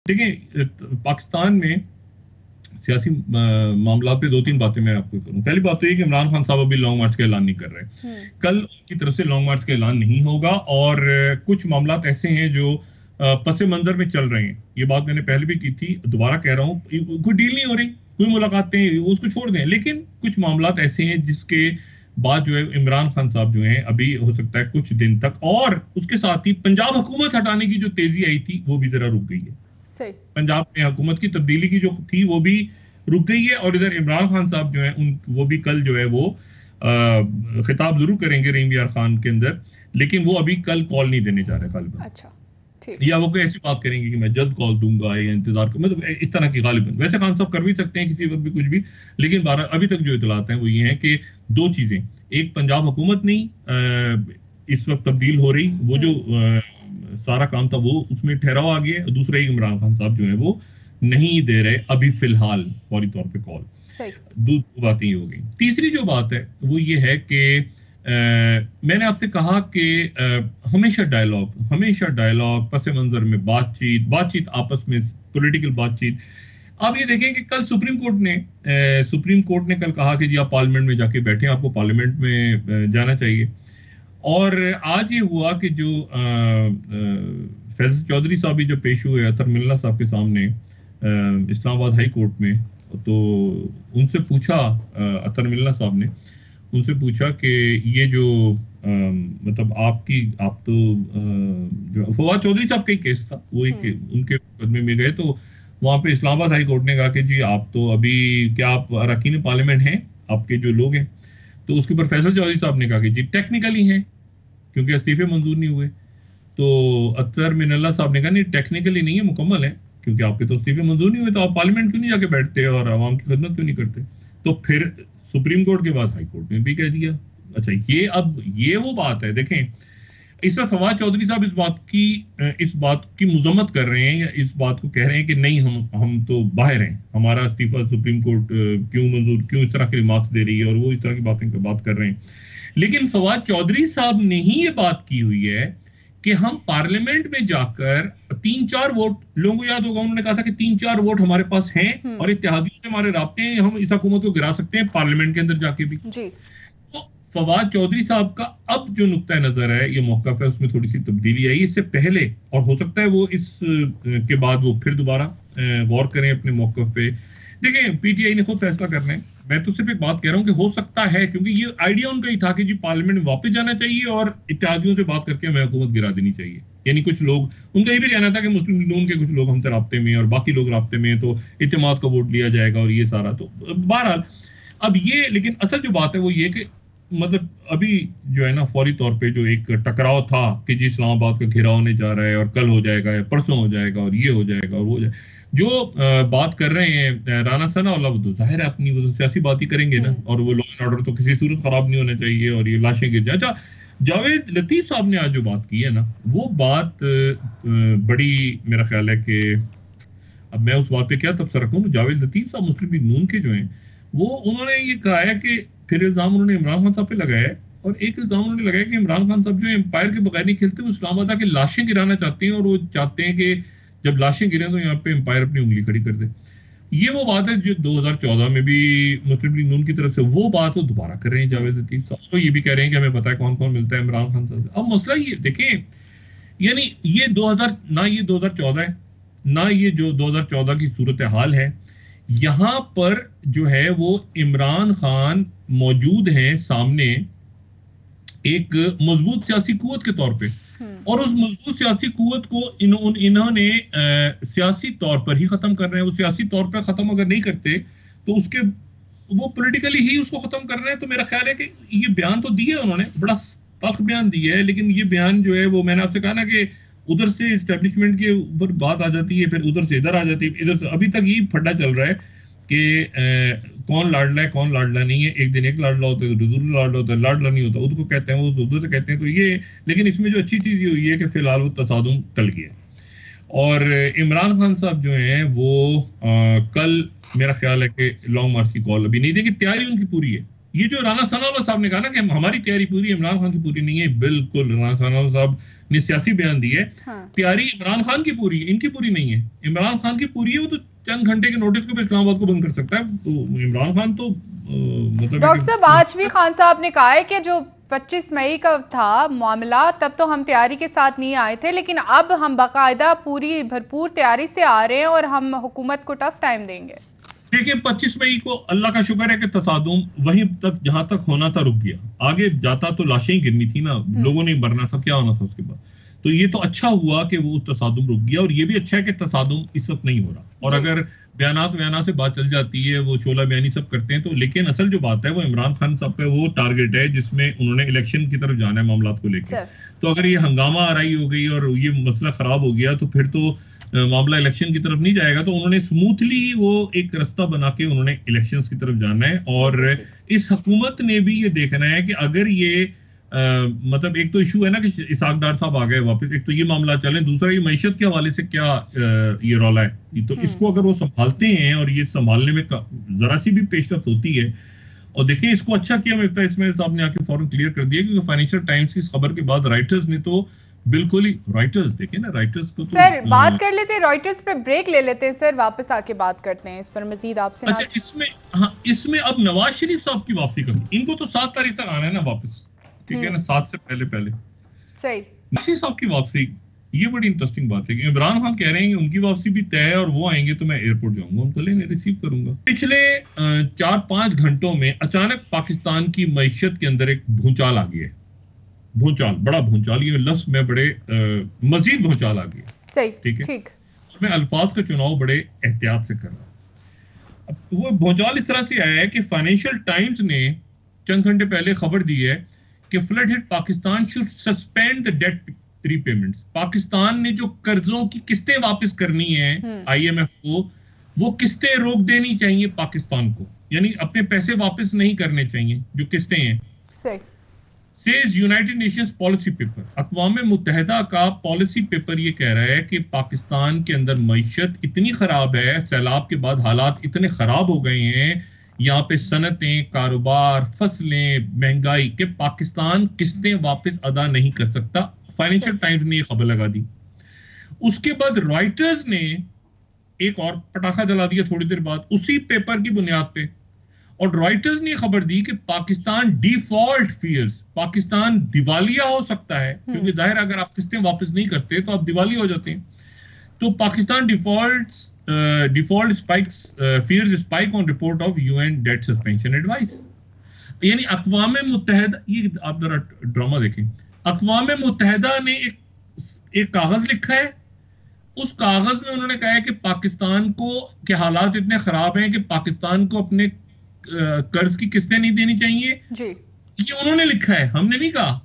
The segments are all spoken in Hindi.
देखिए, पाकिस्तान में सियासी मामला पे दो तीन बातें मैं आपको करूं। पहली बात तो ये कि इमरान खान साहब अभी लॉन्ग मार्च का ऐलान नहीं कर रहे। कल उनकी तरफ से लॉन्ग मार्च का ऐलान नहीं होगा और कुछ मामला ऐसे हैं जो पस मंजर में चल रहे हैं। ये बात मैंने पहले भी की थी, दोबारा कह रहा हूँ, कोई डील नहीं हो रही, कोई मुलाकातें, उसको छोड़ दें, लेकिन कुछ मामला ऐसे हैं जिसके बाद जो है इमरान खान साहब जो हैं अभी हो सकता है कुछ दिन तक, और उसके साथ ही पंजाब हुकूमत हटाने की जो तेजी आई थी वो भी जरा रुक गई है। पंजाब में हुकूमत की तब्दीली की जो थी वो भी रुक गई है, और इधर इमरान खान साहब जो है वो भी कल जो है वो खिताब जरूर करेंगे रहीम यार खान के अंदर, लेकिन वो अभी कल कॉल नहीं देने जा रहे गालिबन। अच्छा, या वो कोई ऐसी बात करेंगे कि मैं जल्द कॉल दूंगा या इंतजार कर, मतलब इस तरह की गालिबन। वैसे खान साहब कर भी सकते हैं किसी वक्त भी कुछ भी, लेकिन अभी तक जो इतलात हैं वो ये हैं कि दो चीजें, एक पंजाब हुकूमत नहीं इस वक्त तब्दील हो रही, वो जो सारा काम था वो उसमें ठहराव आ गया, दूसरा एक इमरान खान साहब जो है वो नहीं दे रहे अभी फिलहाल फौरी तौर पे कॉल। दो बातें ये हो गई। तीसरी जो बात है वो ये है कि मैंने आपसे कहा कि हमेशा डायलॉग, पस मंजर में बातचीत आपस में, पॉलिटिकल बातचीत। आप ये देखें कि कल सुप्रीम कोर्ट ने कल कहा कि जी आप पार्लियामेंट में जाके बैठे, आपको पार्लियामेंट में जाना चाहिए। और आज ये हुआ कि जो फैजल चौधरी साहब भी जो पेश हुए अतर मिल्ला साहब के सामने इस्लामाबाद हाई कोर्ट में, तो उनसे पूछा अतर मिल्ला साहब ने उनसे पूछा कि ये जो मतलब आप तो जो फवाद चौधरी साहब का ही केस था, वो एक उनके मुकदमे में गए, तो वहां पे इस्लामाबाद हाई कोर्ट ने कहा कि जी आप तो अभी क्या आप अरकान पार्लियामेंट हैं, आपके जो लोग हैं, तो उसके ऊपर फैसल चौधरी साहब ने कहा कि जी टेक्निकली हैं क्योंकि इस्तीफे मंजूर नहीं हुए। तो अतर मिनल्ला साहब ने कहा नहीं टेक्निकली नहीं है, मुकम्मल है, क्योंकि आपके तो इस्तीफे मंजूर नहीं हुए तो आप पार्लियामेंट क्यों नहीं जाके बैठते और आवाम की खिदमत क्यों नहीं करते। तो फिर सुप्रीम कोर्ट के बाद हाई कोर्ट में भी कह दिया। अच्छा, ये वो बात है। देखें, इस तरह फवाद चौधरी साहब इस बात की मुजम्मत कर रहे हैं या इस बात को कह रहे हैं कि नहीं हम तो बाहर हैं, हमारा इस्तीफा सुप्रीम कोर्ट क्यों इस तरह के रिमार्क्स दे रही है, और वो इस तरह की बात कर रहे हैं। लेकिन फवाद चौधरी साहब ने ही ये बात की हुई है कि हम पार्लियामेंट में जाकर 3-4 वोट, लोगों को याद होगा उन्होंने कहा था कि 3-4 वोट हमारे पास हैं और इत्तेहादियों से हमारे राब्ते हैं, हम इस हुकूमत को गिरा सकते हैं पार्लियामेंट के अंदर जाके भी। तो फवाद चौधरी साहब का अब जो नुक्ता नजर है, ये मौक़िफ़ है, उसमें थोड़ी सी तब्दीली आई इससे पहले, और हो सकता है वो इस के बाद वो फिर दोबारा गौर करें अपने मौक़िफ़ पे। देखिए, पीटीआई ने खुद फैसला करना है, मैं तो सिर्फ एक बात कह रहा हूं कि हो सकता है, क्योंकि ये आइडिया उनका ही था कि जी पार्लियामेंट में वापस जाना चाहिए और इत्तेहादियों से बात करके हमें हुकूमत गिरा देनी चाहिए। यानी कुछ लोग, उनका ये भी कहना था कि मुस्लिम लीग के कुछ लोग हमसे राब्ते में और बाकी लोग राब्ते में, तो इत्तेमाद का वोट लिया जाएगा और ये सारा। तो बहरहाल अब ये, लेकिन असल जो बात है वो ये कि मतलब अभी जो है ना फौरी तौर पे जो एक टकराव था कि जी इस्लामाबाद का घेराव होने जा रहा है और कल हो जाएगा या परसों हो जाएगा और ये हो जाएगा और वो हो जाएगा, जो बात कर रहे हैं राना सनाउल्लाह, वो तो जाहिर है अपनी वो तो सियासी बात ही करेंगे ना, और वो लॉ एंड ऑर्डर तो किसी सूरत खराब नहीं होना चाहिए और ये लाशें गिर जाए। अच्छा, जावेद लतीफ साहब ने आज जो बात की है ना, वो बात बड़ी, मेरा ख्याल है कि अब मैं उस बात पे क्या तबसरा रखूं। जावेद लतीफ साहब मुस्लिम लीग नून के जो हैं, वो उन्होंने ये कहा है कि फिर इल्जाम उन्होंने इमरान खान साहब पे लगाया है, और एक इल्जाम उन्होंने लगाया कि इमरान खान साहब जो एम्पायर के बगैर नहीं खेलते, वो इस्लामाबाद के लाशें गिराना चाहते हैं, और वो चाहते हैं कि जब लाशें गिरे तो यहाँ पे एम्पायर अपनी उंगली खड़ी कर दे। ये वो बात है जो 2014 में भी मुस्लिम लीग नून की तरफ से वो बात वो दोबारा कर रहे हैं जावेद लतीफ साहब, तो ये भी कह रहे हैं कि हमें पता है कौन कौन मिलता है इमरान खान साहब से। अब मसला ये देखें, यानी ये 2014 है ना, ये जो 2014 की सूरत हाल है, यहां पर जो है वो इमरान खान मौजूद हैं सामने एक मजबूत सियासी कुव्वत के तौर पे, और उस मजबूत सियासी कुव्वत को इन्होंने सियासी तौर पर ही खत्म करना है। वो सियासी तौर पर खत्म अगर नहीं करते तो उसके वो पॉलिटिकली ही उसको खत्म करना है। तो मेरा ख्याल है कि ये बयान तो दिया उन्होंने, बड़ा तल्ख बयान दिया है, लेकिन ये बयान जो है वो मैंने आपसे कहा ना कि उधर से एस्टेब्लिशमेंट के ऊपर बात आ जाती है, फिर उधर से इधर आ जाती है, इधर से अभी तक ये फड्डा चल रहा है कि कौन लाडला है कौन लाडला नहीं है। एक दिन एक लाडला होता है तो दूसरा लाडला होता है, लाडला नहीं होता उसको कहते हैं, वो उधर से कहते हैं। तो ये, लेकिन इसमें जो अच्छी चीज ये हुई है कि फिलहाल वो तसादुम टल गया, और इमरान खान साहब जो हैं वो कल मेरा ख्याल है कि लॉन्ग मार्च की कॉल अभी नहीं देगी, तैयारी उनकी पूरी है, ये जो राना सनाउल्लाह साहब ने कहा ना कि हमारी तैयारी पूरी, इमरान खान की पूरी नहीं है, बिल्कुल राना सनाउल्लाह साहब ने सियासी बयान दिया है, हाँ। तैयारी इमरान खान की पूरी है, इनकी पूरी नहीं है। इमरान खान की पूरी है, वो तो चंद घंटे के नोटिस के ऊपर इस्लामाबाद को बंद कर सकता है। तो इमरान खान तो मतलब डॉक्टर साहब आज भी खान साहब ने कहा है कि जो 25 मई का था मामला, तब तो हम तैयारी के साथ नहीं आए थे, लेकिन अब हम बाकायदा पूरी भरपूर तैयारी से आ रहे हैं और हम हुकूमत को टफ टाइम देंगे। देखिए 25 मई को अल्लाह का शुक्र है कि तसादुम वहीं तक जहां तक होना था रुक गया, आगे जाता तो लाशें ही गिरनी थी ना, लोगों ने मरना था, क्या होना था उसके बाद। तो ये तो अच्छा हुआ कि वो तसादुम रुक गया, और ये भी अच्छा है कि तसादुम इस वक्त नहीं हो रहा। और अगर बयानात से बात चल जाती है, वो शोला बयानी सब करते हैं, तो लेकिन असल जो बात है वो इमरान खान साहब का वो टारगेट है जिसमें उन्होंने इलेक्शन की तरफ जाना है मामला को लेकर। तो अगर ये हंगामा आराई हो गई और ये मसला खराब हो गया, तो फिर तो मामला इलेक्शन की तरफ नहीं जाएगा। तो उन्होंने स्मूथली वो एक रास्ता बना के उन्होंने इलेक्शंस की तरफ जाना है। और इस हुकूमत ने भी ये देखना है कि अगर ये मतलब एक तो इशू है ना कि इसाक डार साहब आ गए वापस, एक तो ये मामला चले, दूसरा ये मईशत के हवाले से क्या ये रौला है, तो इसको अगर वो संभालते हैं और ये संभालने में जरा सी भी पेशरफ होती है। और देखिए इसको अच्छा किया मिफ्ता इस्माइल साहब ने आके फौरन क्लियर कर दिया, क्योंकि फाइनेंशियल टाइम्स की इस खबर के बाद राइटर्स ने तो बिल्कुल ही, राइटर्स देखे ना, राइटर्स को तो सर बात कर लेते हैं, रॉयटर्स पे ब्रेक ले लेते हैं सर, वापस आके बात करते हैं इस पर मजीद आपसे। अच्छा इसमें, हाँ इसमें अब नवाज शरीफ साहब की वापसी करनी, इनको तो 7 तारीख तक आना है ना वापस, ठीक है ना, 7 से पहले सही। नवाज शरीफ साहब की वापसी, ये बड़ी इंटरेस्टिंग बात है कि इमरान खान कह रहे हैं कि उनकी वापसी भी तय है और वो आएंगे तो मैं एयरपोर्ट जाऊंगा, उनको लेने रिसीव करूंगा। पिछले 4-5 घंटों में अचानक पाकिस्तान की मईशत के अंदर एक भूचाल आ गया है, भूचाल, बड़ा भूचाल, ये लफ्ज में बड़े मजीद भूचाल आ गया, सही, ठीक है, ठीक। मैं अल्फाज का चुनाव बड़े एहतियात से कर रहा हूं। अब वो भूचाल इस तरह से आया है कि फाइनेंशियल टाइम्स ने चंद घंटे पहले खबर दी है कि flood hit Pakistan should suspend the debt repayments. Pakistan ने जो कर्जों की किस्तें वापस करनी है आईएमएफ को, वो किस्तें रोक देनी चाहिए पाकिस्तान को, यानी अपने पैसे वापस नहीं करने चाहिए जो किस्तें हैं। सही। Says United Nations policy paper, अक़वाम मुत्तहिदा का पॉलिसी पेपर ये कह रहा है कि पाकिस्तान के अंदर मईशत इतनी खराब है, सैलाब के बाद हालात इतने खराब हो गए हैं, यहाँ पे सनतें, कारोबार, फसलें, महंगाई, के पाकिस्तान किस्तें वापस अदा नहीं कर सकता। फाइनेंशियल टाइम्स ने ये खबर लगा दी। उसके बाद रॉयटर्स ने एक और पटाखा जला दिया थोड़ी देर बाद उसी पेपर की बुनियाद पे, और रॉयटर्स ने खबर दी कि पाकिस्तान डिफॉल्ट फियर्स, पाकिस्तान दिवालिया हो सकता है, क्योंकि जाहिर अगर आप किस्तें वापस नहीं करते तो आप दिवालिया हो जाते हैं। तो Pakistan default spikes fears spike on report of UN debt suspension advice. यानी अक़वाम मुत्तहिदा, ये आप जरा ड्रामा देखें, अक़वाम मुत्तहिदा ने एक कागज लिखा है, उस कागज में उन्होंने कहा है कि पाकिस्तान को के हालात इतने खराब हैं कि पाकिस्तान को अपने कर्ज की किस्तें नहीं देनी चाहिए जी। ये उन्होंने लिखा है, हमने नहीं कहा।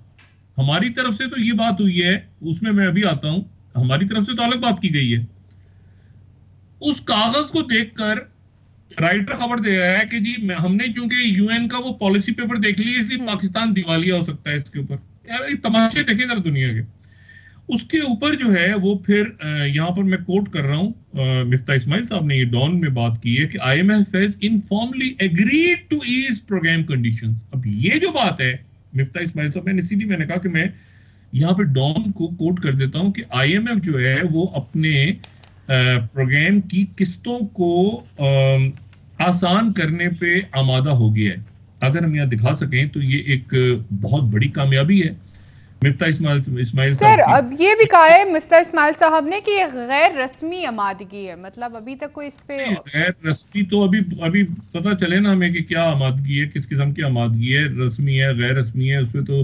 हमारी तरफ से तो ये बात हुई है, उसमें मैं अभी आता हूं, हमारी तरफ से तो अलग बात की गई है। उस कागज को देखकर राइटर खबर दे रहा है कि जी हमने चूंकि यूएन का वो पॉलिसी पेपर देख लिया इसलिए पाकिस्तान दिवालिया हो सकता है इसके ऊपर। यार तमाशे देखे जरा दुनिया के। उसके ऊपर जो है वो फिर यहां पर मैं कोट कर रहा हूं, मिफ्ता इस्माइल साहब ने ये डॉन में बात की है कि IMF has informally agreed to ease programme conditions. अब ये जो बात है मिफ्ता इस्माइल साहब, मैंने कहा कि मैं यहां पे डॉन को कोट कर देता हूं कि आईएमएफ जो है वो अपने प्रोग्राम की किस्तों को आसान करने पे आमादा हो गया है। अगर हम यहाँ दिखा सकें तो ये एक बहुत बड़ी कामयाबी है मिफ्ता इस्माइल सर। अब ये भी कहा है मिफ्ता इस्माइल साहब ने कि ये गैर रस्मी आमादगी है, मतलब अभी तक कोई इस पे गैर रस्मी तो अभी पता चले ना हमें कि क्या आमादगी है, किस किस्म की आमादगी है, रस्मी है गैर रस्मी है, उसपे तो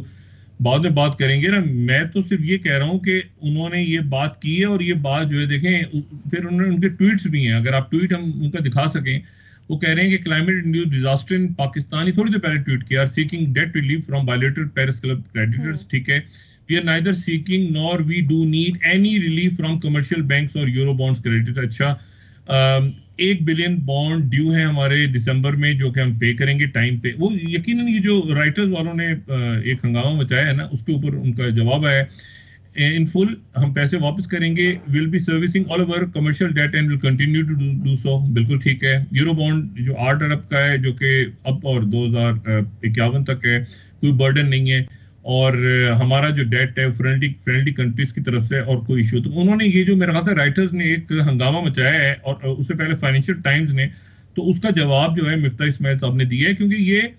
बाद में बात करेंगे ना। मैं तो सिर्फ ये कह रहा हूँ कि उन्होंने ये बात की है और ये बात जो है देखें, फिर उन्होंने उनके ट्वीट्स भी हैं, अगर आप ट्वीट हम उनका दिखा सकें। वो कह रहे हैं कि climate induced disaster in Pakistan, ही थोड़ी देर पहले ट्वीट किया, seeking debt relief from bilateral Paris Club creditors. ठीक है, we are neither seeking nor we do need any relief from commercial banks और यूरो बॉन्ड्स क्रेडिटर। अच्छा, 1 बिलियन बॉन्ड ड्यू है हमारे दिसंबर में जो कि हम पे करेंगे टाइम पे। वो यकीनन ये जो राइटर्स वालों ने एक हंगामा मचाया है ना, उसके ऊपर उनका जवाब आया। इन फुल हम पैसे वापस करेंगे, will be servicing all over commercial debt and will continue to do so. बिल्कुल ठीक है। यूरो बॉन्ड जो 8 अरब का है, जो कि अब और 2051 तक है, कोई बर्डन नहीं है। और हमारा जो डेट है फ्रेंडली कंट्रीज की तरफ से, और कोई इशू। तो उन्होंने ये जो मेरा ख्याल है राइटर्स ने एक हंगामा मचाया है, और उससे पहले फाइनेंशियल टाइम्स ने, तो उसका जवाब जो है मिफ्ता इस्माइल साहब ने दिया है, क्योंकि ये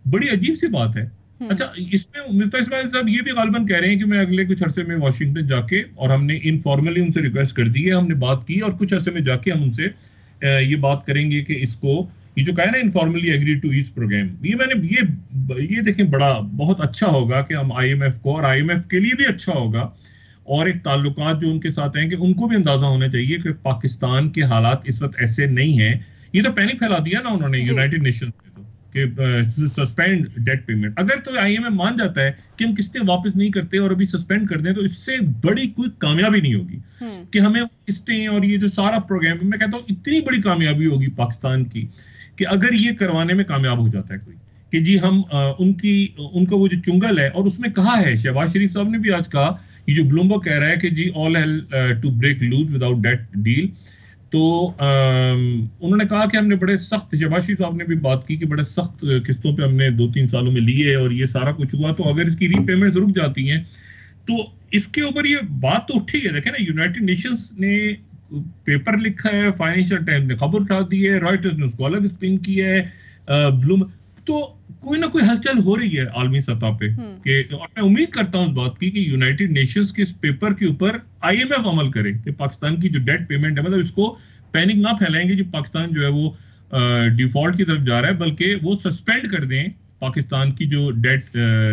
बड़ी अजीब सी बात है। अच्छा, इसमें मिफ्ता इस्माइल साहब ये भी गालिबन कह रहे हैं कि मैं अगले कुछ अरसे में वाशिंगटन जाके, और हमने इनफॉर्मली उनसे रिक्वेस्ट कर दी है, हमने बात की, और कुछ अरसे में जाके हम उनसे ये बात करेंगे कि इसको, ये जो कहा ना informally agree to ease programme, ये देखें बड़ा बहुत अच्छा होगा कि हम आईएमएफ को, और आईएमएफ के लिए भी अच्छा होगा, और एक ताल्लुकात जो उनके साथ हैं कि उनको भी अंदाजा होना चाहिए कि पाकिस्तान के हालात इस वक्त ऐसे नहीं हैं। ये तो पैनिक फैला दिया ना उन्होंने यूनाइटेड नेशंस में, तो कि सस्पेंड डेट पेमेंट। अगर तो आईएमएफ मान जाता है कि हम किस्तें वापस नहीं करते और अभी सस्पेंड कर दें, तो इससे बड़ी कोई कामयाबी नहीं होगी कि हमें किस्तें और ये जो सारा प्रोग्राम, मैं कहता हूँ इतनी बड़ी कामयाबी होगी पाकिस्तान की कि अगर ये करवाने में कामयाब हो जाता है कोई, कि जी हम उनका वो जो चुंगल है, और उसमें कहा है शहबाज शरीफ साहब ने भी आज कहा, ये जो ब्लूमबर्ग कह रहा है कि जी all hell to break loose without debt deal, तो उन्होंने कहा कि हमने बड़े सख्त, शहबाज शरीफ साहब ने भी बात की कि बड़े सख्त किस्तों पे हमने 2-3 सालों में लिए, और ये सारा कुछ हुआ, तो अगर इसकी रीपेमेंट रुक जाती हैं तो इसके ऊपर ये बात तो उठी है। देखें ना, यूनाइटेड नेशंस ने पेपर लिखा है, फाइनेंशियल टाइम्स ने खबर उठा दी है, रॉयटर्स ने उसको अलग स्पिन किया है, ब्लूम, तो कोई ना कोई हलचल हो रही है आलमी सतह पे कि, और मैं उम्मीद करता हूं इस बात की कि यूनाइटेड नेशंस के इस पेपर के ऊपर आईएमएफ अमल करे कि पाकिस्तान की जो डेट पेमेंट है, मतलब इसको पैनिक ना फैलाएंगे जो पाकिस्तान जो है वो डिफॉल्ट की तरफ जा रहा है, बल्कि वो सस्पेंड कर दें पाकिस्तान की जो डेट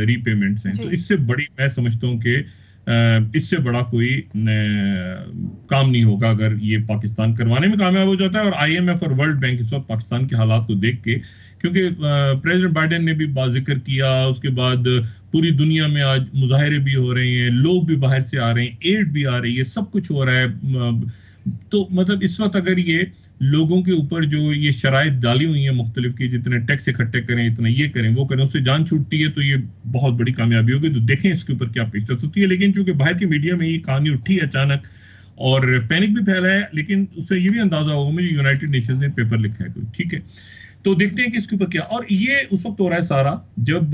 रीपेमेंट्स हैं। तो इससे बड़ी मैं समझता हूँ कि इससे बड़ा कोई काम नहीं होगा अगर ये पाकिस्तान करवाने में कामयाब हो जाता है। और आईएमएफ और वर्ल्ड बैंक इस वक्त पाकिस्तान के हालात को देख के, क्योंकि प्रेसिडेंट बाइडेन ने भी जिक्र किया, उसके बाद पूरी दुनिया में आज मुजाहरे भी हो रहे हैं, लोग भी बाहर से आ रहे हैं, एड भी आ रही है, सब कुछ हो रहा है। तो मतलब इस वक्त अगर ये लोगों के ऊपर जो ये शराइत डाली हुई है मुख्तलिफ की, जितने टैक्स इकट्ठे करें, इतना ये करें वो करें, उससे जान छूटती है, तो ये बहुत बड़ी कामयाबी होगी। तो देखें इसके ऊपर क्या पेशरफ होती है। लेकिन चूंकि बाहर की मीडिया में ये कहानी उठी है अचानक और पैनिक भी फैला है, लेकिन उससे ये भी अंदाजा होगा मुझे यूनाइटेड नेशंस ने पेपर लिखा है कोई, ठीक है। तो देखते हैं कि इसके ऊपर क्या, और ये उस वक्त हो रहा है सारा जब